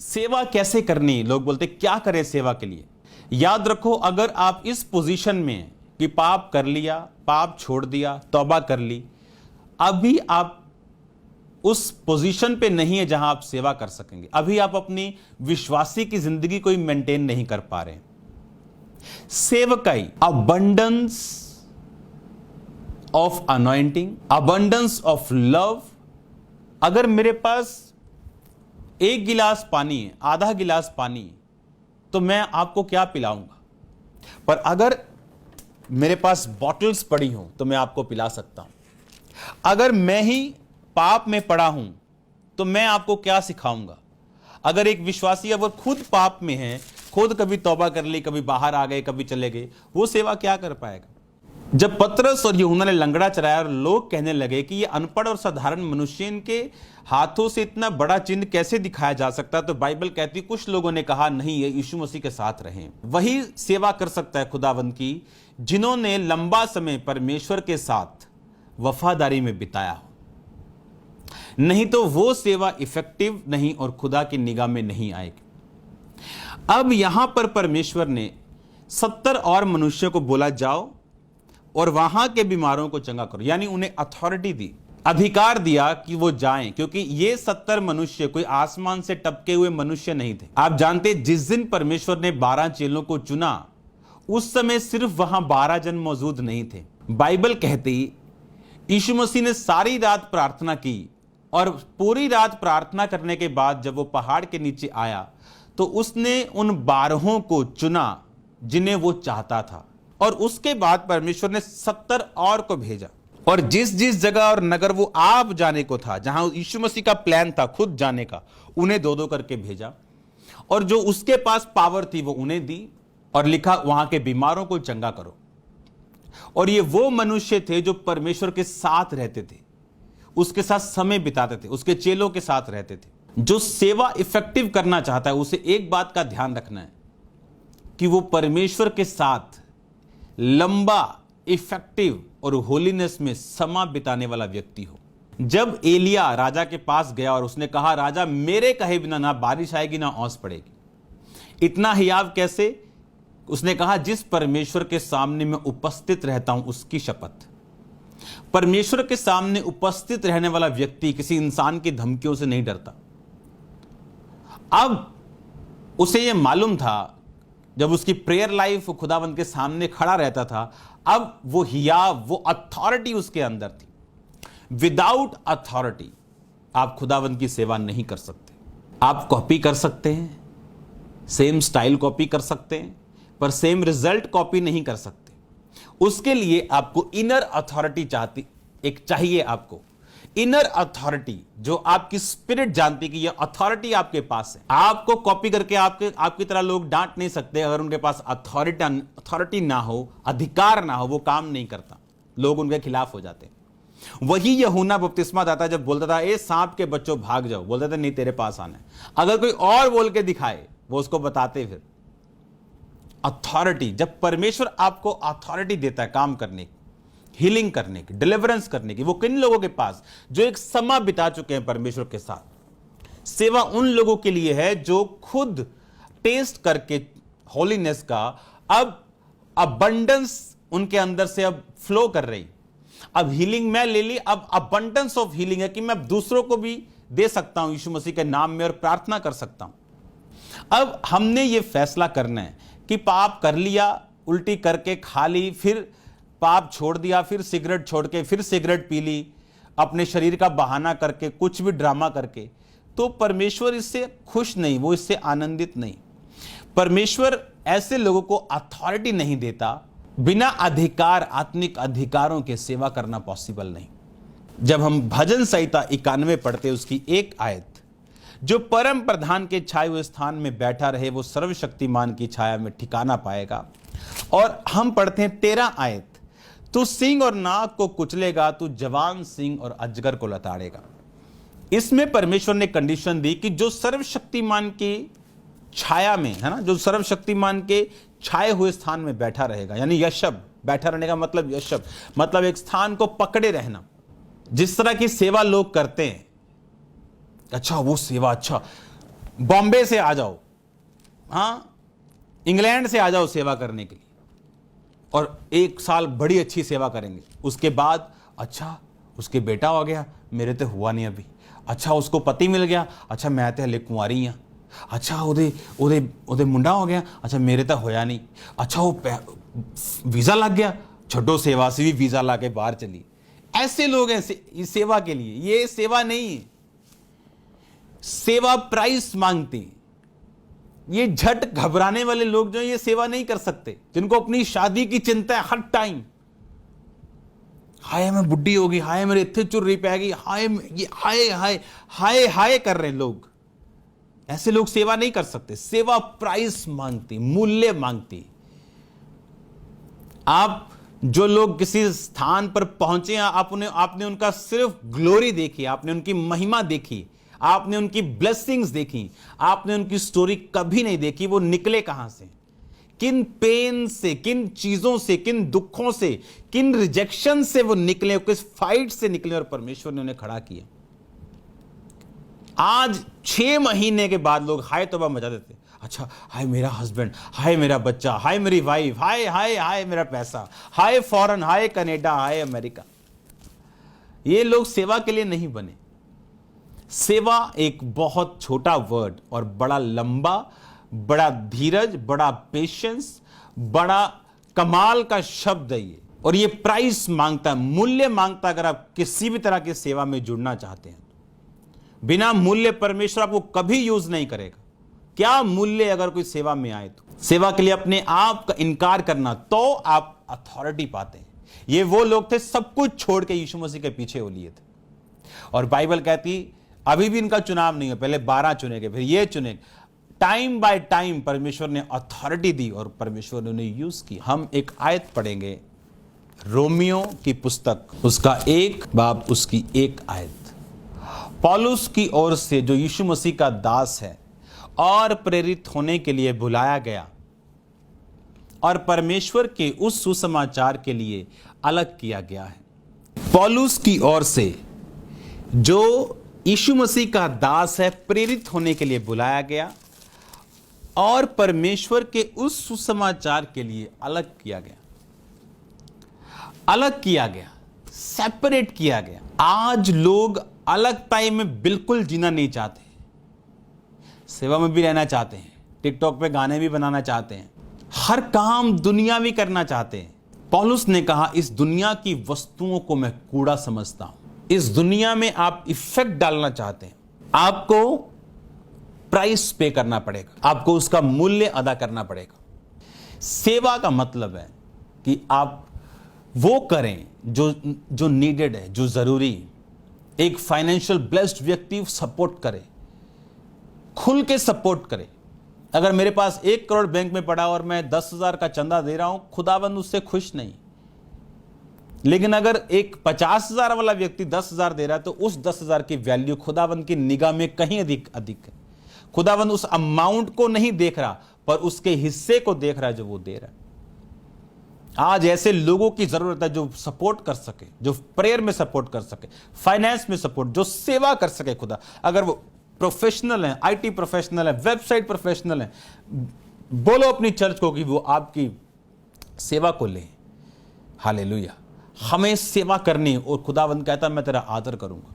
सेवा कैसे करनी, लोग बोलते क्या करें सेवा के लिए। याद रखो, अगर आप इस पोजीशन में हैं कि पाप कर लिया, पाप छोड़ दिया, तौबा कर ली, अभी आप उस पोजीशन पे नहीं है जहां आप सेवा कर सकेंगे। अभी आप अपनी विश्वासी की जिंदगी को मेंटेन नहीं कर पा रहे। सेवकाई, abundance of anointing, abundance of love. अगर मेरे पास 1 गिलास पानी है, आधा गिलास पानी है, तो मैं आपको क्या पिलाऊंगा। पर अगर मेरे पास बॉटल्स पड़ी हो तो मैं आपको पिला सकता हूं। अगर मैं ही पाप में पड़ा हूं तो मैं आपको क्या सिखाऊंगा। अगर एक विश्वासी अगर खुद पाप में है, खुद कभी तौबा कर ली, कभी बाहर आ गए, कभी चले गए, वो सेवा क्या कर पाएगा। जब पतरस और यूहन्ना ने लंगड़ा चलाया और लोग कहने लगे कि ये अनपढ़ और साधारण मनुष्य, इनके हाथों से इतना बड़ा चिन्ह कैसे दिखाया जा सकता, तो बाइबल कहती, कुछ लोगों ने कहा नहीं, ये यीशु मसीह के साथ रहें। वही सेवा कर सकता है खुदावंद की जिन्होंने लंबा समय परमेश्वर के साथ वफादारी में बिताया हो। नहीं तो वो सेवा इफेक्टिव नहीं और खुदा की निगाह में नहीं आएगी। अब यहां पर परमेश्वर ने 70 और मनुष्यों को बोला, जाओ और वहां के बीमारों को चंगा करो। यानी उन्हें अथॉरिटी दी, अधिकार दिया कि वो जाएं, क्योंकि ये 70 मनुष्य कोई आसमान से टपके हुए मनुष्य नहीं थे। आप जानते, जिस दिन परमेश्वर ने 12 चेलों को चुना, उस समय सिर्फ वहां 12 जन मौजूद नहीं थे। बाइबल कहती यीशु मसीह ने सारी रात प्रार्थना की और पूरी रात प्रार्थना करने के बाद जब वो पहाड़ के नीचे आया तो उसने उन 12 को चुना जिन्हें वो चाहता था, और उसके बाद परमेश्वर ने 70 और को भेजा। और जिस जिस जगह और नगर वो आप जाने को था, जहां यीशु मसीह का प्लान था खुद जाने का, उन्हें 2-2 करके भेजा, और जो उसके पास पावर थी वो उन्हें दी, और लिखा वहां के बीमारों को चंगा करो। और ये वो मनुष्य थे जो परमेश्वर के साथ रहते थे, उसके साथ समय बिताते थे, उसके चेलों के साथ रहते थे। जो सेवा इफेक्टिव करना चाहता है उसे एक बात का ध्यान रखना है कि वो परमेश्वर के साथ लंबा, इफेक्टिव और होलीनेस में समा बिताने वाला व्यक्ति हो। जब एलिया राजा के पास गया और उसने कहा, राजा मेरे कहे बिना ना बारिश आएगी ना ओस पड़ेगी। इतना हियाव कैसे? उसने कहा, जिस परमेश्वर के सामने मैं उपस्थित रहता हूं उसकी शपथ। परमेश्वर के सामने उपस्थित रहने वाला व्यक्ति किसी इंसान की धमकियों से नहीं डरता। अब उसे यह मालूम था, जब उसकी प्रेयर लाइफ खुदावंद के सामने खड़ा रहता था, अब वो हियाव, वो अथॉरिटी उसके अंदर थी। विदाउट अथॉरिटी आप खुदावंद की सेवा नहीं कर सकते। आप कॉपी कर सकते हैं, सेम स्टाइल कॉपी कर सकते हैं, पर सेम रिजल्ट कॉपी नहीं कर सकते। उसके लिए आपको इनर अथॉरिटी चाहिए आपको इनर अथॉरिटी, जो आपकी स्पिरिट जानती कि यह अथॉरिटी आपके पास है। आपको कॉपी करके आपकी तरह लोग डांट नहीं सकते। अगर उनके पास अथॉरिटी ना हो, अधिकार ना हो, वो काम नहीं करता, लोग उनके खिलाफ हो जाते हैं। वही यूहन्ना बपतिस्मा दाता जब बोलता था, ए सांप के बच्चों भाग जाओ, बोलते थे नहीं तेरे पास आना है। अगर कोई और बोल के दिखाए वो उसको बताते। फिर अथॉरिटी, जब परमेश्वर आपको अथॉरिटी देता है काम करने की, हीलिंग करने की, डिलीवरेंस करने की, वो किन लोगों के पास? जो एक समा बिता चुके हैं परमेश्वर के साथ। सेवा उन लोगों के लिए है जो खुद टेस्ट करके होलीनेस का अब अबंडेंस उनके अंदर से अब फ्लो कर रही। अब हीलिंग मैं ले ली, अब अबंडेंस ऑफ हीलिंग है कि मैं दूसरों को भी दे सकता हूं यीशु मसीह के नाम में और प्रार्थना कर सकता हूं। अब हमने ये फैसला करना है कि पाप कर लिया, उल्टी करके खा ली, फिर पाप छोड़ दिया, फिर सिगरेट छोड़ के फिर सिगरेट पी ली, अपने शरीर का बहाना करके, कुछ भी ड्रामा करके, तो परमेश्वर इससे खुश नहीं, वो इससे आनंदित नहीं। परमेश्वर ऐसे लोगों को अथॉरिटी नहीं देता। बिना अधिकार, आत्मिक अधिकारों के सेवा करना पॉसिबल नहीं। जब हम भजन संहिता 91 पढ़ते, उसकी एक आयत, जो परम प्रधान के छाए हुए स्थान में बैठा रहे वो सर्वशक्तिमान की छाया में ठिकाना पाएगा। और हम पढ़ते हैं 13 आयत, तू सिंह और नाग को कुचलेगा, तू जवान सिंह और अजगर को लताड़ेगा। इसमें परमेश्वर ने कंडीशन दी कि जो सर्वशक्तिमान की छाया में है ना, जो सर्वशक्तिमान के छाए हुए स्थान में बैठा रहेगा, यानी यशब, बैठा रहने का मतलब यशब, मतलब एक स्थान को पकड़े रहना। जिस तरह की सेवा लोग करते हैं, अच्छा वो सेवा, अच्छा बॉम्बे से आ जाओ, हाँ, इंग्लैंड से आ जाओ सेवा करने के लिए, और 1 साल बड़ी अच्छी सेवा करेंगे। उसके बाद अच्छा उसके बेटा हो गया, मेरे तो हुआ नहीं अभी। अच्छा उसको पति मिल गया, अच्छा मैं तो हले कुंवारी हाँ। अच्छा ओदे मुंडा हो गया, अच्छा मेरे तो होया नहीं। अच्छा वो वीज़ा लग गया, छोटो सेवा से भी वीज़ा ला के बाहर चली। ऐसे लोग हैं सेवा के लिए। ये सेवा नहीं है, सेवा प्राइस मांगती। ये झट घबराने वाले लोग जो ये सेवा नहीं कर सकते, जिनको अपनी शादी की चिंता है हर टाइम। हाय मैं बुढ़ी होगी, हाय मेरे इतने चुर्री पैगी, हाय ये हाय हाय हाय हाय कर रहे हैं लोग। ऐसे लोग सेवा नहीं कर सकते। सेवा प्राइस मांगती, मूल्य मांगती। आप जो लोग किसी स्थान पर पहुंचे हैं, आपने उनका सिर्फ ग्लोरी देखी, आपने उनकी महिमा देखी, आपने उनकी ब्लेसिंग्स देखी, आपने उनकी स्टोरी कभी नहीं देखी वो निकले कहां से, किन पेन से, किन चीजों से, किन दुखों से, किन रिजेक्शन से वो निकले, किस फाइट से निकले और परमेश्वर ने उन्हें खड़ा किया। आज 6 महीने के बाद लोग हाय तौबा मचा देते। अच्छा हाय मेरा हस्बैंड, हाय मेरा बच्चा, हाय मेरी वाइफ, हाय हाय हाय मेरा पैसा, हाय फॉरेन, हाय कनाडा, हाय अमेरिका। ये लोग सेवा के लिए नहीं बने। सेवा एक बहुत छोटा वर्ड और बड़ा लंबा, बड़ा धीरज, बड़ा पेशेंस, बड़ा कमाल का शब्द है ये। और ये प्राइस मांगता है, मूल्य मांगता। अगर आप किसी भी तरह की सेवा में जुड़ना चाहते हैं, बिना मूल्य परमेश्वर आपको कभी यूज नहीं करेगा। क्या मूल्य अगर कोई सेवा में आए तो? सेवा के लिए अपने आप का इनकार करना, तो आप अथॉरिटी पाते हैं। ये वो लोग थे सब कुछ छोड़ के यीशु मसीह के पीछे हो लिए थे। और बाइबल कहती अभी भी इनका चुनाव नहीं है, पहले 12 चुने गए, फिर ये चुने। टाइम बाय टाइम परमेश्वर ने अथॉरिटी दी और परमेश्वर ने उन्हें यूज की। हम एक आयत पढ़ेंगे, रोमियो की पुस्तक, उसका 1 बाब, उसकी 1 आयत। पौलुस की ओर से, जो यीशु मसीह का दास है और प्रेरित होने के लिए बुलाया गया और परमेश्वर के उस सुसमाचार के लिए अलग किया गया है। पौलुस की ओर से, जो यीशु मसीह का दास है, प्रेरित होने के लिए बुलाया गया और परमेश्वर के उस सुसमाचार के लिए अलग किया गया। अलग किया गया, सेपरेट किया गया। आज लोग अलग टाइम में बिल्कुल जीना नहीं चाहते, सेवा में भी रहना चाहते हैं, टिकटॉक पे गाने भी बनाना चाहते हैं, हर काम दुनियावी करना चाहते हैं। पौलुस ने कहा इस दुनिया की वस्तुओं को मैं कूड़ा समझता हूं। इस दुनिया में आप इफेक्ट डालना चाहते हैं, आपको प्राइस पे करना पड़ेगा, आपको उसका मूल्य अदा करना पड़ेगा। सेवा का मतलब है कि आप वो करें जो नीडेड है, जो जरूरी है। एक फाइनेंशियल ब्लेस्ड व्यक्ति सपोर्ट करे, खुल के सपोर्ट करे। अगर मेरे पास 1 करोड़ बैंक में पड़ा और मैं 10,000 का चंदा दे रहा हूं, खुदाबंद उससे खुश नहीं। लेकिन अगर एक 50,000 वाला व्यक्ति 10,000 दे रहा है, तो उस 10,000 की वैल्यू खुदाबंद की निगाह में कहीं अधिक है। खुदाबंद उस अमाउंट को नहीं देख रहा, पर उसके हिस्से को देख रहा है जो वो दे रहा है। आज ऐसे लोगों की जरूरत है जो सपोर्ट कर सके, जो प्रेयर में सपोर्ट कर सके, फाइनेंस में सपोर्ट, जो सेवा कर सके खुदा। अगर वो प्रोफेशनल है, आईटी प्रोफेशनल है, वेबसाइट प्रोफेशनल है, बोलो अपनी चर्च को कि वो आपकी सेवा को ले। हालेलुया। हमें सेवा करनी, और खुदावंद कहता मैं तेरा आदर करूंगा।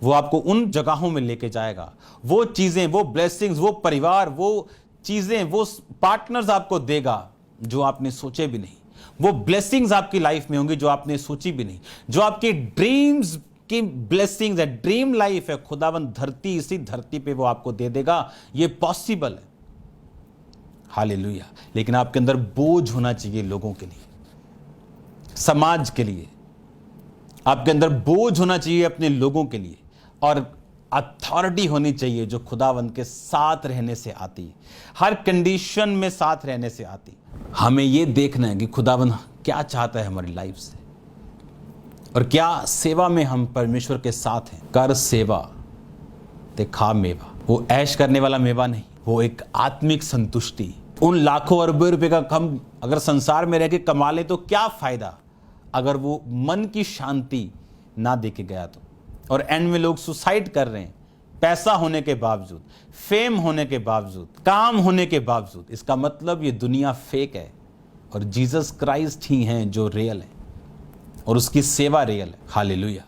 वो आपको उन जगहों में लेके जाएगा, वो चीजें, वो ब्लेसिंग्स, वो परिवार, वो चीजें, वो पार्टनर्स आपको देगा जो आपने सोचे भी नहीं। वो ब्लेसिंग्स आपकी लाइफ में होंगी जो आपने सोची भी नहीं। जो आपके ड्रीम्स की ब्लेसिंग्स है, ड्रीम लाइफ है, खुदावंद धरती, इसी धरती पे वो आपको दे देगा। ये पॉसिबल है। हालेलुया। लेकिन आपके अंदर बोझ होना चाहिए लोगों के लिए, समाज के लिए। आपके अंदर बोझ होना चाहिए अपने लोगों के लिए, और अथॉरिटी होनी चाहिए जो खुदावंद के साथ रहने से आती है, हर कंडीशन में साथ रहने से आती। हमें यह देखना है कि खुदावंद क्या चाहता है हमारी लाइफ से, और क्या सेवा में हम परमेश्वर के साथ हैं। कर सेवा ते खा मेवा। वो ऐश करने वाला मेवा नहीं, वो एक आत्मिक संतुष्टि। उन लाखों अरबों रुपए का हम अगर संसार में रह के कमा लें तो क्या फायदा, अगर वो मन की शांति ना दे के गया तो। और एंड में लोग सुसाइड कर रहे हैं पैसा होने के बावजूद, फेम होने के बावजूद, काम होने के बावजूद, इसका मतलब ये दुनिया फेक है और जीसस क्राइस्ट ही हैं जो रियल है और उसकी सेवा रियल है। हालेलुया।